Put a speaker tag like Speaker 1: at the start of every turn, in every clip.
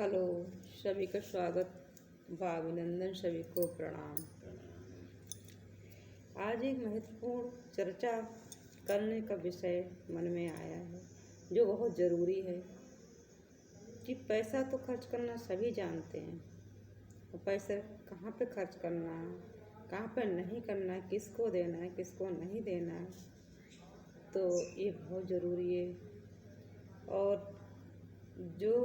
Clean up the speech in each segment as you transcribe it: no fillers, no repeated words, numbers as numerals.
Speaker 1: Hello, सभी का स्वागत व अभिनंदन, सभी को प्रणाम। आज एक महत्वपूर्ण चर्चा करने का विषय मन में आया है जो बहुत ज़रूरी है कि पैसा तो खर्च करना सभी जानते हैं और पैसा कहाँ पे खर्च करना है, कहाँ पे नहीं करना है, किसको देना है, किसको नहीं देना है, तो ये बहुत ज़रूरी है। और जो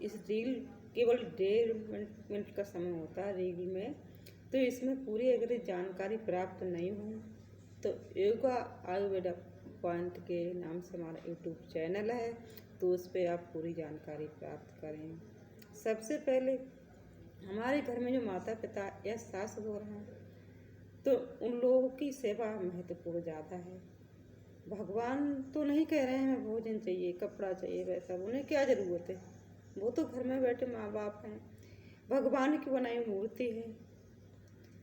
Speaker 1: इस रील केवल 1.5 मिनट का समय होता है रील में, तो इसमें पूरी अगर जानकारी प्राप्त नहीं हो तो योगा आयुर्वेदा पॉइंट के नाम से हमारा यूट्यूब चैनल है, तो उस पर आप पूरी जानकारी प्राप्त करें। सबसे पहले हमारे घर में जो माता पिता या सास हो रहे हैं तो उन लोगों की सेवा महत्वपूर्ण ज़्यादा है। भगवान तो नहीं कह रहे हैं हमें भोजन चाहिए, कपड़ा चाहिए, वैसा उन्हें क्या ज़रूरत है, वो तो घर में बैठे माँ बाप हैं, भगवान की बनाई मूर्ति है,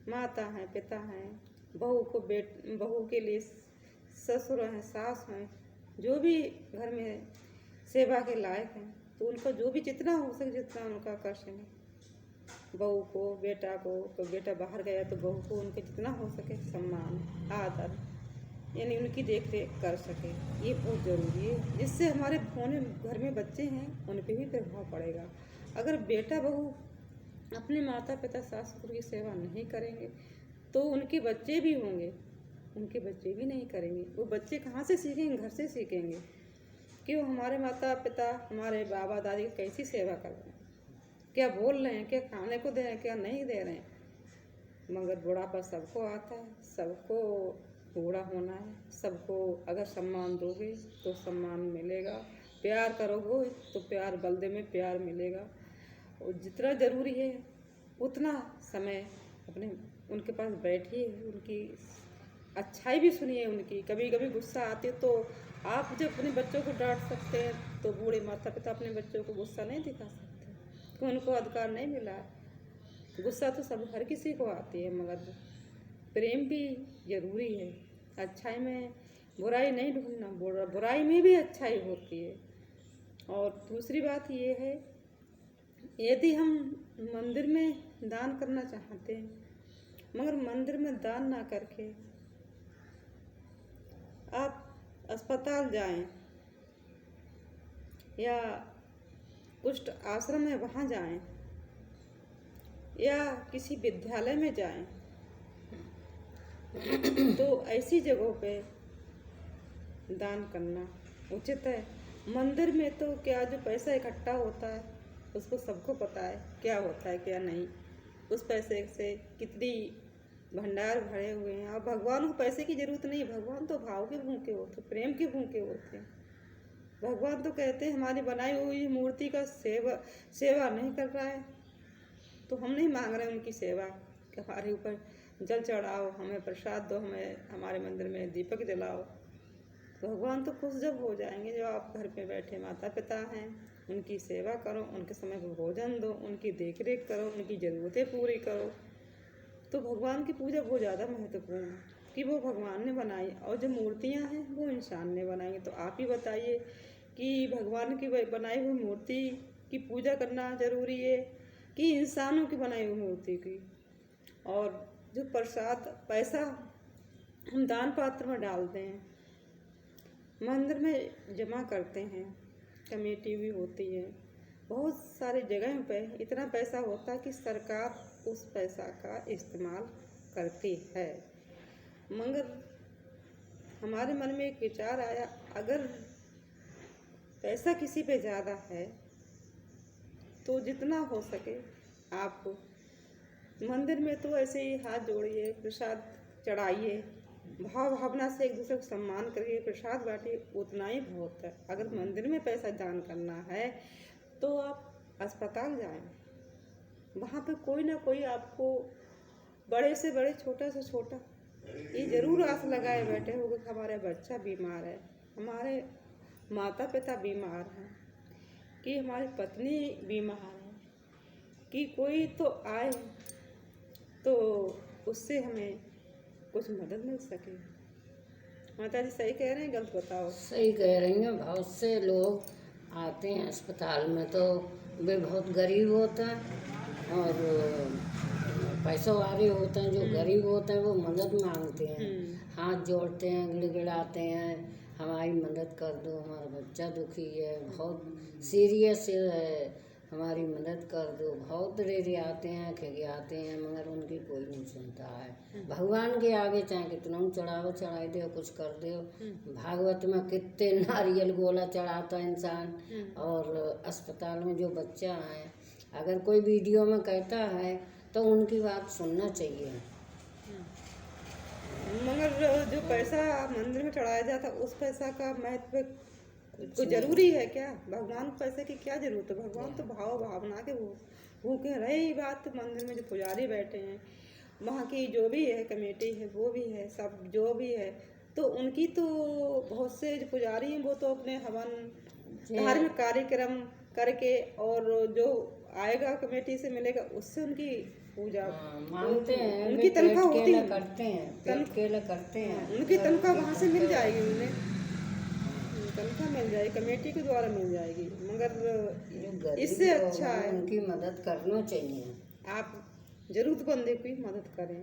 Speaker 1: माता हैं, पिता हैं, बहू के लिए ससुर हैं, सास हैं, जो भी घर में सेवा के लायक हैं, तो उनका जो भी जितना हो सके जितना उनका कर सके। बहू को, बेटा को, तो बेटा बाहर गया तो बहू को उनके जितना हो सके सम्मान, आदर, यानी उनकी देख रेख कर सके, ये बहुत ज़रूरी है। जिससे हमारे घर में बच्चे हैं उन पर भी प्रभाव पड़ेगा। अगर बेटा बहू अपने माता पिता सास ससुर की सेवा नहीं करेंगे तो उनके बच्चे भी होंगे, उनके बच्चे भी नहीं करेंगे। वो बच्चे कहाँ से सीखेंगे? घर से सीखेंगे कि वो हमारे माता पिता, हमारे बाबा दादी की कैसी सेवा कर रहे हैं, क्या बोल रहे हैं, क्या खाने को दे रहे हैं, क्या नहीं दे रहे हैं। मगर बुढ़ापा सबको आता है, सबको बूढ़ा होना है, सबको अगर सम्मान दोगे तो सम्मान मिलेगा, प्यार करोगे तो प्यार बदले में प्यार मिलेगा। और जितना ज़रूरी है उतना समय अपने उनके पास बैठिए, उनकी अच्छाई भी सुनिए। उनकी कभी कभी गुस्सा आती है तो आप जब अपने बच्चों को डांट सकते हैं तो बूढ़े माता पिता अपने बच्चों को गुस्सा नहीं दिखा सकते, तो उनको अधिकार नहीं मिला है। गुस्सा तो सब हर किसी को आती है, मगर प्रेम भी ज़रूरी है। अच्छाई में बुराई नहीं ढूंढना, बुराई में भी अच्छाई होती है। और दूसरी बात ये है, यदि हम मंदिर में दान करना चाहते हैं मगर मंदिर में दान ना करके आप अस्पताल जाएं या कुष्ठ आश्रम है वहाँ जाएं या किसी विद्यालय में जाएं, तो ऐसी जगहों पे दान करना उचित है। मंदिर में तो क्या जो पैसा इकट्ठा होता है उसको सबको पता है क्या होता है क्या नहीं, उस पैसे से कितनी भंडार भरे हुए हैं। और भगवान को पैसे की ज़रूरत नहीं, भगवान तो भाव के भूखे होते, प्रेम के भूखे होते हैं। भगवान तो कहते हैं हमारी बनाई हुई मूर्ति का सेवा नहीं कर रहा है तो हम नहीं मांग रहे उनकी सेवा कि हमारे ऊपर जल चढ़ाओ, हमें प्रसाद दो, हमें हमारे मंदिर में दीपक जलाओ। भगवान तो खुश जब हो जाएंगे जब आप घर पे बैठे माता पिता हैं उनकी सेवा करो, उनके समय को भोजन दो, उनकी देख रेख करो, उनकी ज़रूरतें पूरी करो। तो भगवान की पूजा बहुत ज़्यादा महत्वपूर्ण है कि वो भगवान ने बनाई और जो मूर्तियाँ हैं वो इंसान ने बनाई। तो आप ही बताइए कि भगवान की बनाई हुई मूर्ति की पूजा करना ज़रूरी है कि इंसानों की बनाई हुई मूर्ति की। और जो प्रसाद पैसा हम दान पात्र में डालते हैं, मंदिर में जमा करते हैं, कमेटी भी होती है, बहुत सारी जगह पे इतना पैसा होता है कि सरकार उस पैसा का इस्तेमाल करती है। मगर हमारे मन में एक विचार आया, अगर पैसा किसी पे ज़्यादा है तो जितना हो सके आप मंदिर में तो ऐसे ही हाथ जोड़िए, प्रसाद चढ़ाइए, भाव भावना से एक दूसरे को सम्मान करिए, प्रसाद बांटिए, उतना ही बहुत है। अगर मंदिर में पैसा दान करना है तो आप अस्पताल जाएं, वहाँ पे कोई ना कोई आपको बड़े से बड़े, छोटा से छोटा ये ज़रूर आस लगाए बैठे होगा कि हमारा बच्चा बीमार है, हमारे माता पिता बीमार हैं, कि हमारी पत्नी बीमार है, कि कोई तो आए तो उससे हमें कुछ मदद मिल सके। माता जी सही कह रहे हैं गलत बताओ?
Speaker 2: सही कह रही हैं। बहुत से लोग आते हैं अस्पताल में तो वे बहुत गरीब होते हैं और पैसों वाले होते हैं। जो गरीब होते हैं वो मदद मांगते हैं, हाथ जोड़ते हैं, गिड़गिड़ाते हैं, हमारी मदद कर दो, हमारा बच्चा दुखी है, बहुत सीरियस है, हमारी मदद कर दो। बहुत रेरे आते हैं, खिगियाते हैं, मगर उनकी कोई नहीं सुनता है। भगवान के आगे चाहे कितना चढ़ावो चढ़ाई दो, कुछ कर दो। भागवत में कितने नारियल गोला चढ़ाता है इंसान। और अस्पताल में जो बच्चा है, अगर कोई वीडियो में कहता है तो उनकी बात सुनना चाहिए।
Speaker 1: मगर जो पैसा मंदिर में चढ़ाया जाता उस पैसा का महत्व तो जरूरी है क्या? भगवान को पैसे की क्या जरूरत है? भगवान तो भाव भावना के भूखे रहे। ही बात मंदिर में जो पुजारी बैठे हैं, वहाँ की जो भी है कमेटी है, वो भी है, सब जो भी है, तो उनकी तो बहुत से जो पुजारी हैं वो तो अपने हवन धार्मिक कार्यक्रम करके और जो आएगा कमेटी से मिलेगा उससे उनकी पूजा
Speaker 2: मांगते हैं,
Speaker 1: उनकी तनख्वाह होती है,
Speaker 2: करते हैं, पेट केला करते हैं,
Speaker 1: उनकी तनख्वाह वहाँ से मिल जाएगी, उन्हें तनख्वाह मिल जाएगी, कमेटी के द्वारा मिल जाएगी। मगर इससे अच्छा है
Speaker 2: उनकी मदद करना चाहिए।
Speaker 1: आप जरूरतमंद की मदद करें,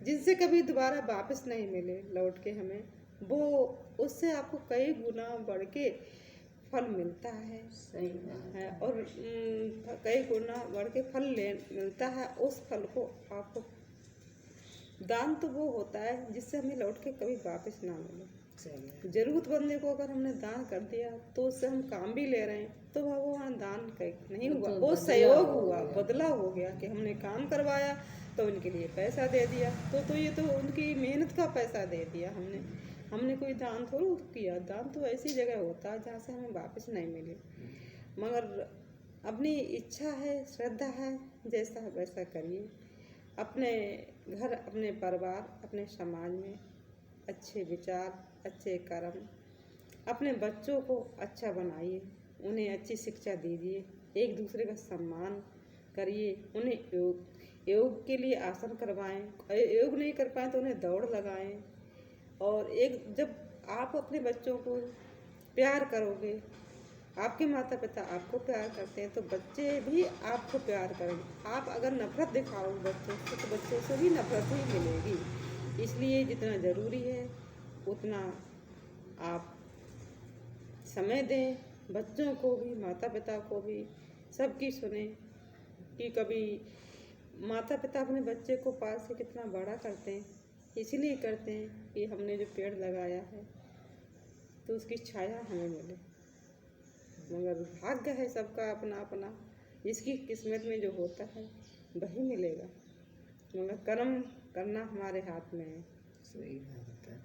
Speaker 1: जिनसे कभी दोबारा वापस नहीं मिले लौट के हमें, वो उससे आपको कई गुना बढ़ के फल मिलता है।
Speaker 2: सही बात
Speaker 1: है और कई गुना बढ़ के फल मिलता है। उस फल को आपको दान तो वो होता है जिससे हमें लौट के कभी वापस ना मिले। जरूरतमंद को अगर हमने दान कर दिया तो उससे हम काम भी ले रहे हैं, तो भगवान दान नहीं हुआ, वो सहयोग हुआ, बदला हो गया कि हमने काम करवाया तो उनके लिए पैसा दे दिया, तो ये तो उनकी मेहनत का पैसा दे दिया हमने कोई दान थोड़ा किया। दान तो ऐसी जगह होता है जहाँ से हमें वापस नहीं मिले। मगर अपनी इच्छा है, श्रद्धा है, जैसा वैसा करिए। अपने घर, अपने परिवार, अपने समाज में अच्छे विचार, अच्छे कर्म, अपने बच्चों को अच्छा बनाइए, उन्हें अच्छी शिक्षा दीजिए, एक दूसरे का सम्मान करिए, उन्हें योग के लिए आसन करवाएं, योग नहीं कर पाए तो उन्हें दौड़ लगाएं। और जब आप अपने बच्चों को प्यार करोगे, आपके माता पिता आपको प्यार करते हैं तो बच्चे भी आपको प्यार करेंगे। आप अगर नफरत दिखाओ बच्चों से तो बच्चों से भी नफरत ही मिलेगी। इसलिए जितना ज़रूरी है उतना आप समय दें, बच्चों को भी, माता पिता को भी, सबकी सुने। कि कभी माता पिता अपने बच्चे को पास से कितना बड़ा करते हैं, इसलिए करते हैं कि हमने जो पेड़ लगाया है तो उसकी छाया हमें मिले। मगर भाग्य है सबका अपना अपना, जिसकी किस्मत में जो होता है वही मिलेगा। मगर कर्म करना हमारे हाथ में है।
Speaker 2: सही बात है।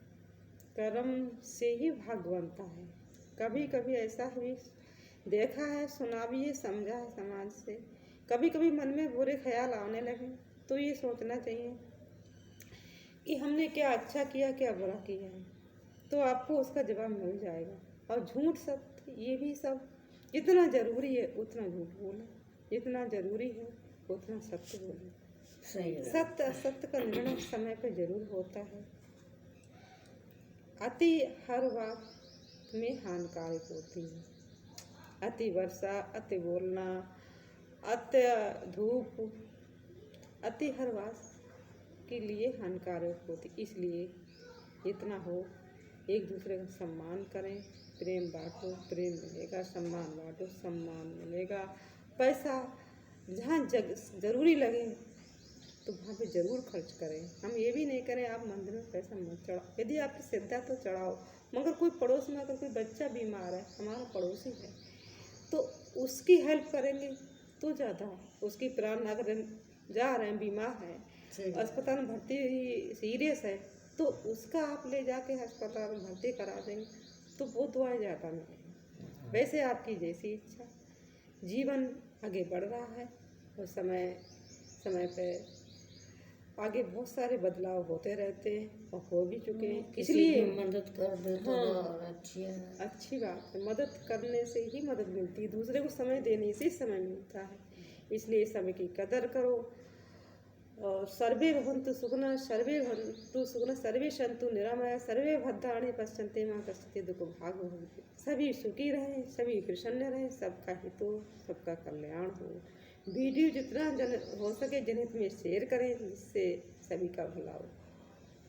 Speaker 1: कर्म से ही भाग्य बनता है। कभी कभी ऐसा भी देखा है, सुना भी है, समझा है समाज से। कभी कभी मन में बुरे ख्याल आने लगे तो ये सोचना चाहिए कि हमने क्या अच्छा किया, क्या बुरा किया है, तो आपको उसका जवाब मिल जाएगा। और झूठ सत्य ये भी सब जितना ज़रूरी है उतना झूठ बोले, जितना ज़रूरी है उतना सत्य बोले। सत्य असत्य का निर्णय समय पर जरूर होता है। अति हर बात में हानिकारक होती है। अति वर्षा, अति बोलना, अति धूप, अति हर बात के लिए हानिकारक होती। इसलिए जितना हो एक दूसरे का सम्मान करें, प्रेम बांटो, प्रेम मिलेगा, सम्मान बांटो, सम्मान मिलेगा। पैसा जहाँ ज़रूरी लगे तो वहाँ पे ज़रूर खर्च करें। हम ये भी नहीं करें आप मंदिर में पैसा मत चढ़ाओ, यदि आपकी श्रद्धा तो चढ़ाओ। मगर कोई पड़ोस में अगर कोई बच्चा बीमार है, हमारा पड़ोसी है, तो उसकी हेल्प करेंगे तो ज़्यादा। उसकी प्राण अगर जा रहे हैं, बीमार है, अस्पताल में भर्ती सीरियस है, तो उसका आप ले जाके अस्पताल में भर्ती करा देंगे तो वो दुआएं ज़्यादा मिलेंगी। वैसे आपकी जैसी इच्छा। जीवन आगे बढ़ रहा है और समय समय पे आगे बहुत सारे बदलाव होते रहते हैं और हो भी चुके हैं। इसलिए
Speaker 2: मदद कर दे तो और
Speaker 1: अच्छी बात है। मदद करने से ही मदद मिलती है, दूसरे को समय देने से समय मिलता है। इसलिए समय की कदर करो और सर्वे भवन्तु सुखिनः सर्वे सन्तु निरामया सर्वे भद्राणि पश्यन्ते मां कश्चित् दुःखभाग् भवेत्। सभी सुखी रहें, सभी प्रसन्न रहें, सबका हित हो, सबका कल्याण हो। वीडियो जितना हो सके जनहित में शेयर करें, जिससे सभी का भला हो।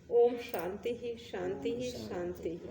Speaker 1: ओम शांति ही शांति ही शांति ही।